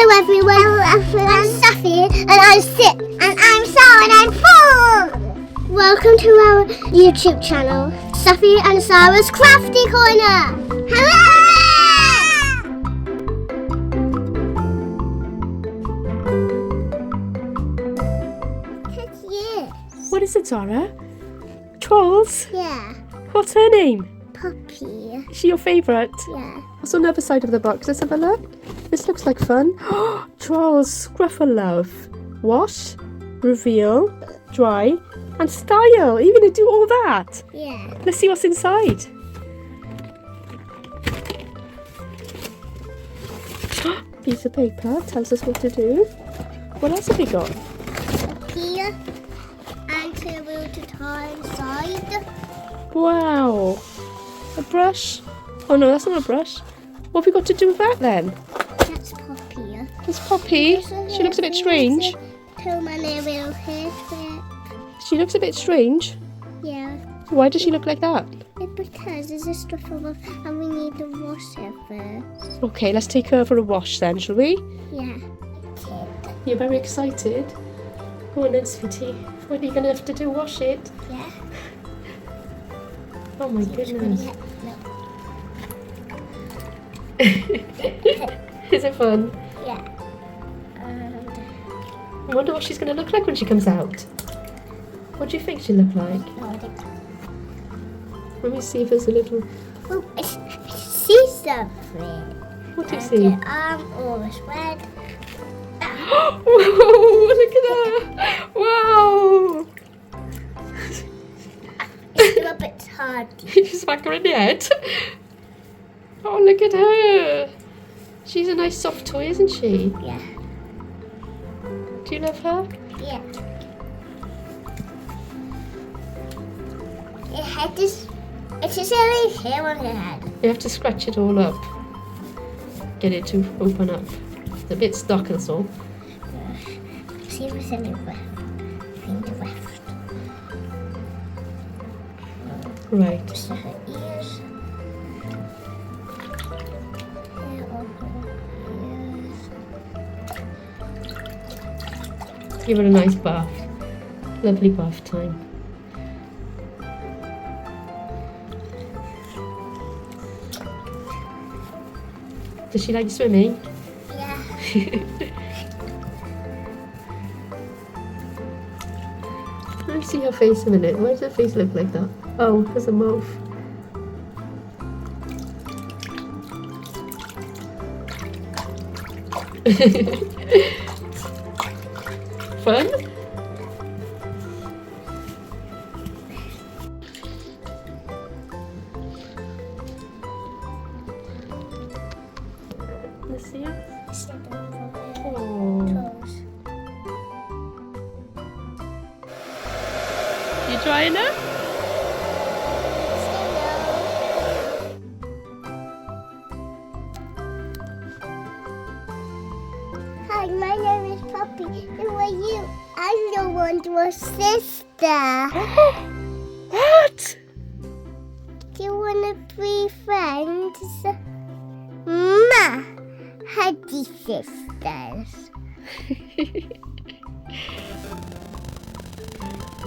Hello everyone, I'm Safi, and I'm Sip, and I'm Sara, and I'm Four! Welcome to our YouTube channel, Safi and Sara's Crafty Corner! Hello! Yes. What is it, Sara? Trolls? Yeah. What's her name? Poppy. Is she your favourite? Yeah. What's on the other side of the box? Let's have a look. This looks like fun. Trolls, Scruff-a-Luv. Wash, reveal, dry, and style. Are you going to do all that? Yeah. Let's see what's inside. Piece of paper tells us what to do. What else have we got? Here and a wheel to tie inside. Wow. A brush. Oh no, that's not a brush. What have we got to do with that then? That's Poppy. It's Poppy. She looks a bit strange. She looks a bit strange. Yeah. Why does she look like that? It's because there's a stuff above and we need to wash it first. Okay, let's take her for a wash then, shall we? Yeah. You're very excited. Go on then, sweetie. What are you going to have to do? Wash it? Yeah. Oh my goodness. Is it fun? Yeah. I wonder what she's going to look like when she comes out. What do you think she'll look like? No, I think. Let me see if there's a little... Oh, I see something. What do you see? The arm always red. Whoa, look at that! Wow! It's a bit hard. You smack her in the head. Oh, look at her. She's a nice soft toy, isn't she? Yeah. Do you love her? Yeah. Your head is... It's just only hair on her head. You have to scratch it all up. Get it to open up. It's a bit stuck, that's all. See if there's any left. Right. Just her ears. Hair on her ears. Give her a nice bath. Lovely bath time. Does she like swimming? Yeah. Let me see her face a minute. Why does her face look like that? Oh, there's a mouth. Fun? Let's see her. Oh. You trying it? Hi, my name is Poppy. Who are you? I'm the one to a sister. What? Do you want to be friends? Ma, Haddy sisters.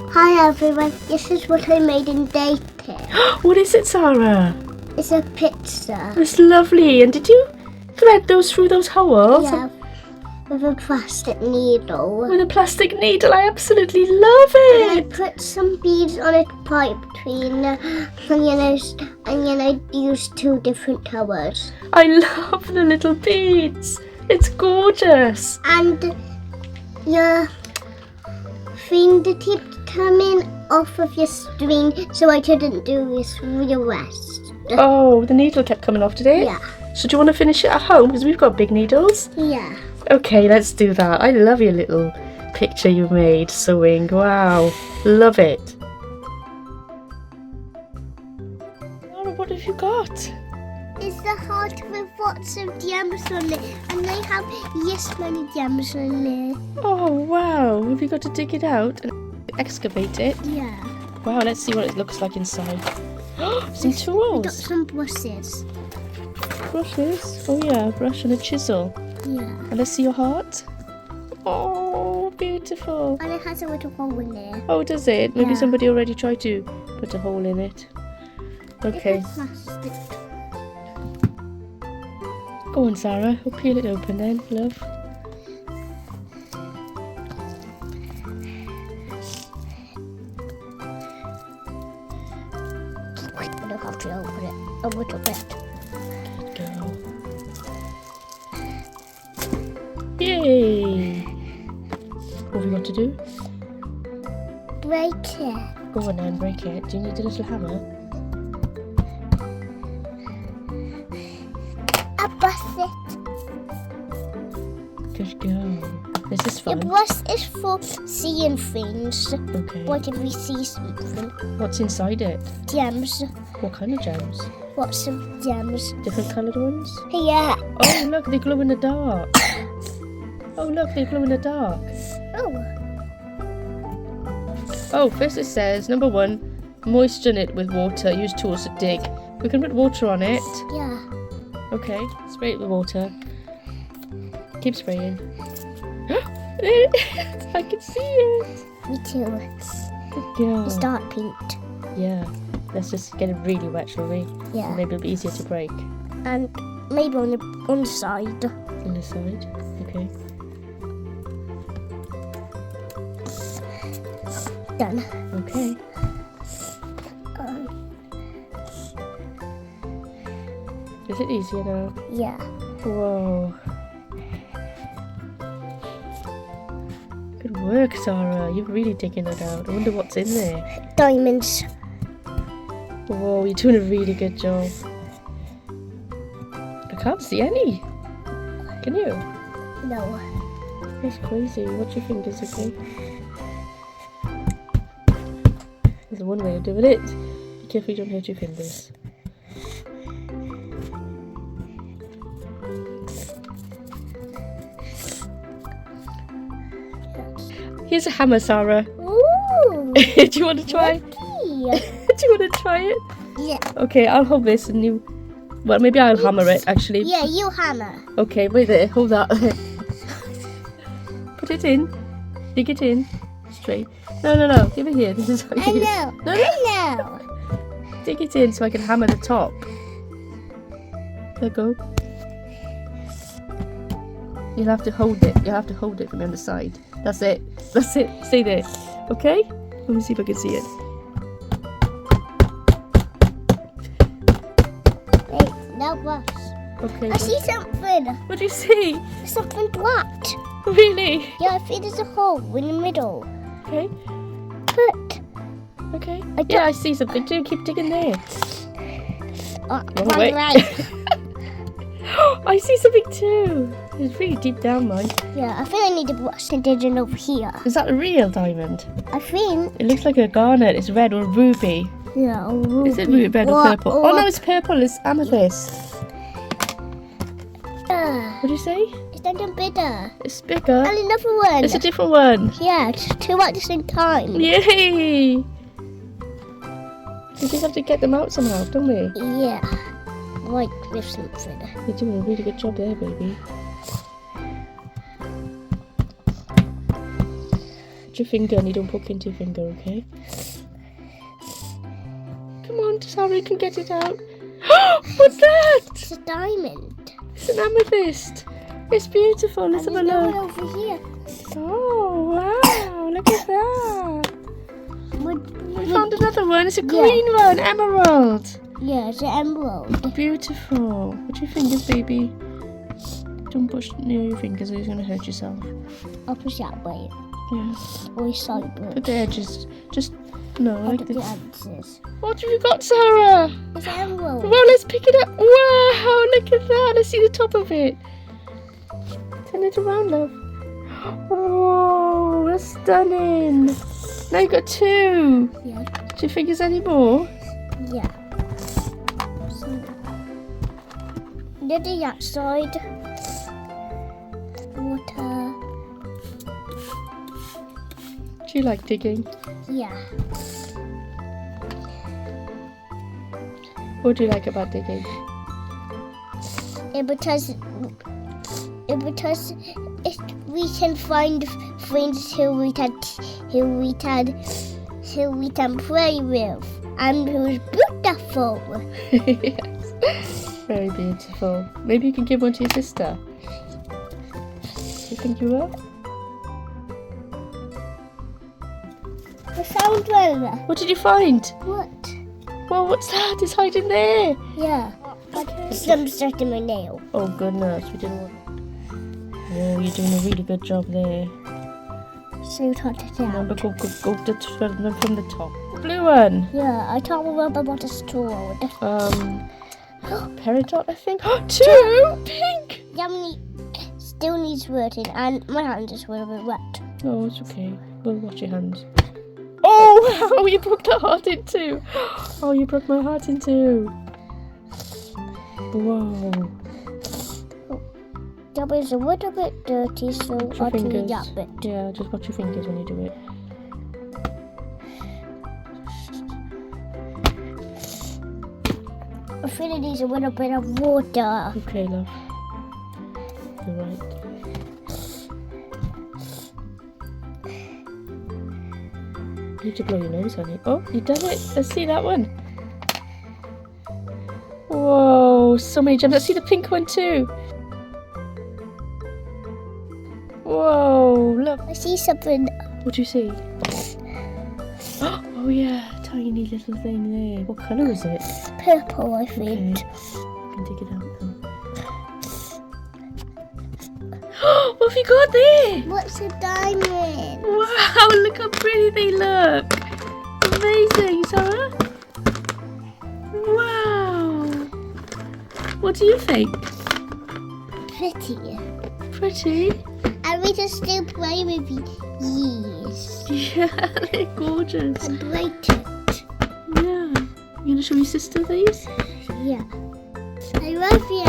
Hi everyone, this is what I made in daycare. What is it, Sara? It's a pizza. It's lovely. And did you thread those through those holes? Yeah, with a plastic needle. With a plastic needle. I absolutely love And I it. put some beads on a pipe between and then I used two different colours. I love the little beads. It's gorgeous. And your fingertips coming off of your string, so I couldn't do this with the rest. Oh, the needle kept coming off, did it? Yeah. So do you want to finish it at home? Because we've got big needles. Yeah. Okay, let's do that. I love your little picture you made sewing. Wow, love it. Laura, what have you got? It's the heart with lots of gems on it, and they have this many gems on it. Oh, wow. Have you got to dig it out and excavate it? Yeah. Wow, let's see what it looks like inside. Some We got tools. some brushes. Brushes. Oh yeah, a brush and a chisel. Yeah. And let's see your heart. Oh, beautiful. And it has a little hole in there. Oh, does it? Maybe Yeah. somebody already tried to put a hole in it. Okay. It's plastic. Go on, Sarah. I'll peel it open then, love. I'll have to open it a little bit. Go. Yay! What have we got to do? Break it. Go on then, break it. Do you need a little hammer? I bust it. Good girl. This is The fun. brush is for seeing things. Okay. Like if we see something. What's inside it? Gems. What kind of gems? Lots of gems. Different coloured ones? Yeah. Oh, look, they glow in the dark. Oh, look, they glow in the dark. Oh. Oh, first it says, number 1, moisten it with water. Use tools to dig. We can put water on it. Yeah. Okay, spray it with water. Keep spraying. I can see it. Me too. Good girl. It's dark pink. Yeah. Let's just get it really wet, shall we? Yeah. Maybe it'll be easier to break. And maybe on the side. On the side. Okay. Done. Okay. Is it easier now? Yeah. Whoa. Good work, Sara. You're really digging it out. I wonder what's in there. Diamonds. Whoa, you're doing a really good job. I can't see any. Can you? No. That's crazy. Watch your fingers, okay? There's one way of doing it. Be careful you don't hurt your fingers. Here's a hammer, Sara. Ooh. Do you want to try? Lucky. Do you want to try it? Yeah. Okay, I'll hold this and you... Well, maybe I'll hammer it, actually. Yeah, you hammer. Okay, wait there. Hold that. Put it in. Dig it in. Straight. No. Give it here. This is how I you... know. No. I know. Dig it in so I can hammer the top. There you go. You'll have to hold it. You'll have to hold it from the other side. That's it. That's it. Stay there. Okay? Let me see if I can see it. Hey, no brush. Okay. I see something. What do you see? Something black. Really? Yeah, I think there's a hole in the middle. Okay. But Okay. I Yeah, I see something too. Keep digging there. one way. right. I see something too. It's really deep down, mine. Yeah, I think I need a brush to dig in over here. Is that a real diamond? I think. It looks like a garnet. It's red or ruby. Yeah, Is it red or purple? Oh no, it's purple. It's amethyst. What do you say? It's something bigger. It's bigger. And another one. It's a different one. Yeah, it's two at the same time. Yay! We just have to get them out somehow, don't we? Yeah. Like with something. You're doing a really good job there, baby. Put your finger and you don't poke into your finger, okay? Come on, Sara, you can get it out. What's that? It's a diamond. It's an amethyst. It's beautiful. Let's have a And there's no look. one over here. Oh, wow. Look at that. We Would- found another one. It's a green one. Emerald. Yeah, it's an emerald. Beautiful. Put your fingers, baby. Don't push near your fingers or you're going to hurt yourself. I'll push that way. Yeah. Or side brush. Put the edges. Just, no, I'll like put the this. edges. What have you got, Sara? It's an emerald. Well, let's pick it up. Wow, look at that. Let's see the top of it. Turn it around, love. Whoa, that's stunning. Now you've got two. Yeah. Do you think there's any more? Yeah. So, look at the outside. Water. Do you like digging? Yeah. What do you like about digging? Yeah, because because we can find things who we can play with, and who's beautiful. Yes, very beautiful. Maybe you can give one to your sister. You think you will? I found one. What did you find? What? Well, what's that? It's hiding there. Yeah. Okay. Some stuck in my nail. Oh goodness, we didn't want. Oh, you're doing a really good job there. So cut it out. Remember, go from the top. Blue one. Yeah, I can't remember what it's called. Peridot, I think. Two pink. Yummy. Still needs working, and my hand is a little bit wet. Oh, it's okay. We'll wash your hands. Oh, wow, you broke the heart in two. Oh, you broke my heart in two. Whoa. That was a little bit dirty, so I'll clean that bit. Yeah, just watch your fingers when you do it. I think it needs a little bit of water. Okay, love. You're right. You need to blow your nose, honey. Oh, you done it. Let's see that one. Whoa, so many gems. Let's see the pink one too. Whoa, look. I see something. What do you see? Oh yeah, tiny little thing there. What colour is it? Purple, I think. Okay. I can dig it out now. What have you got there? What's a diamond? Wow, look how pretty they look. Amazing, Sara. Wow. What do you think? Pretty. Pretty? And we can still play with these. Yeah, they're gorgeous. And break it. Yeah. You gonna show your sister these? Yeah. I love you.